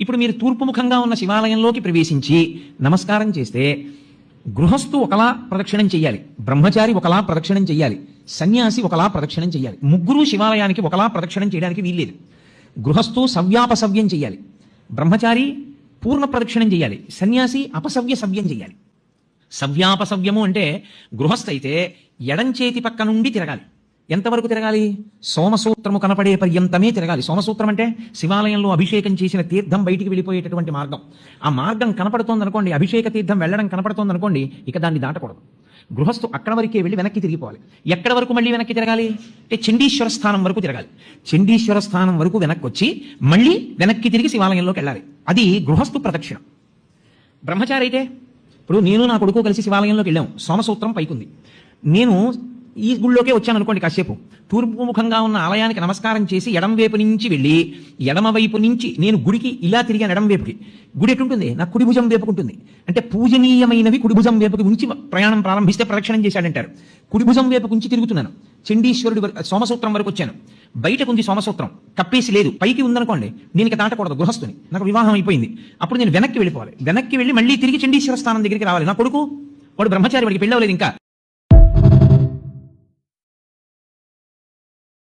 ఇప్పుడు మీరు తూర్పుముఖంగా ఉన్న శివాలయంలోకి ప్రవేశించి నమస్కారం చేస్తే గృహస్థు ఒకలా ప్రదక్షిణం చెయ్యాలి, బ్రహ్మచారి ఒకలా ప్రదక్షిణం చెయ్యాలి, సన్యాసి ఒకలా ప్రదక్షిణం చెయ్యాలి. ముగ్గురు శివాలయానికి ఒకలా ప్రదక్షిణం చేయడానికి వీల్లేదు. గృహస్థు సవ్యాపసవ్యం చెయ్యాలి, బ్రహ్మచారి పూర్ణ ప్రదక్షిణం చెయ్యాలి, సన్యాసి అపసవ్య సవ్యం చెయ్యాలి. సవ్యాపసవ్యము అంటే గృహస్థ అయితే ఎడం చేతి పక్క నుండి తిరగాలి. ఎంతవరకు తిరగాలి? సోమసూత్రము కనపడే పర్యంతమే తిరగాలి. సోమసూత్రం అంటే శివాలయంలో అభిషేకం చేసిన తీర్థం బయటికి వెళ్ళిపోయేటటువంటి మార్గం. ఆ మార్గం కనపడుతోంది అనుకోండి, అభిషేక తీర్థం వెళ్ళడం కనపడుతోంది అనుకోండి, ఇక దాన్ని దాటకూడదు. గృహస్థు అక్కడ వరకే వెళ్ళి వెనక్కి తిరిగిపోవాలి. ఎక్కడ వరకు మళ్ళీ వెనక్కి తిరగాలి అంటే చండీశ్వర స్థానం వరకు తిరగాలి. చండీశ్వర స్థానం వరకు వెనక్కి వచ్చి మళ్ళీ వెనక్కి తిరిగి శివాలయంలోకి వెళ్ళాలి. అది గృహస్థు ప్రదక్షిణ. బ్రహ్మచారి అయితే ఇప్పుడు నేను నా కొడుకు కలిసి శివాలయంలోకి వెళ్ళాం, సోమసూత్రం పైకుంది. నేను ఈ గుళ్ళోకే వచ్చాను అనుకోండి, కాసేపు తూర్పుముఖంగా ఉన్న ఆలయానికి నమస్కారం చేసి ఎడం వైపు నుంచి వెళ్ళి ఎడమవైపు నుంచి నేను గుడికి ఇలా తిరిగాను. ఎడం వైపుకి గుడి ఎటుంటుంది? నా కుడి భుజం వైపుకుంటుంది. అంటే పూజనీయమైనవి కుడి భుజం వైపుకి ఉంచి ప్రయాణం ప్రారంభిస్తే ప్రదక్షిణం చేశాడంటారు. కుడి భుజం వైపుకు ఉంచి తిరుగుతున్నాను. చండీశ్వరుడి సోమసూత్రం వరకు వచ్చాను. బయటకు ఉంది సోమసూత్రం, కప్పేసి లేదు, పైకి ఉందనుకోండి, నేను ఇక దాటకూడదు. గృహస్థుని, నాకు వివాహం అయిపోయింది. అప్పుడు నేను వెనక్కి వెళ్ళిపోవాలి. వెనక్కి వెళ్ళి మళ్ళీ తిరిగి చండీశ్వర స్థానం దగ్గరికి రావాలి. నా కొడుకు వాడు బ్రహ్మచారి, వాడికి పెళ్ళవలేదు ఇంకా.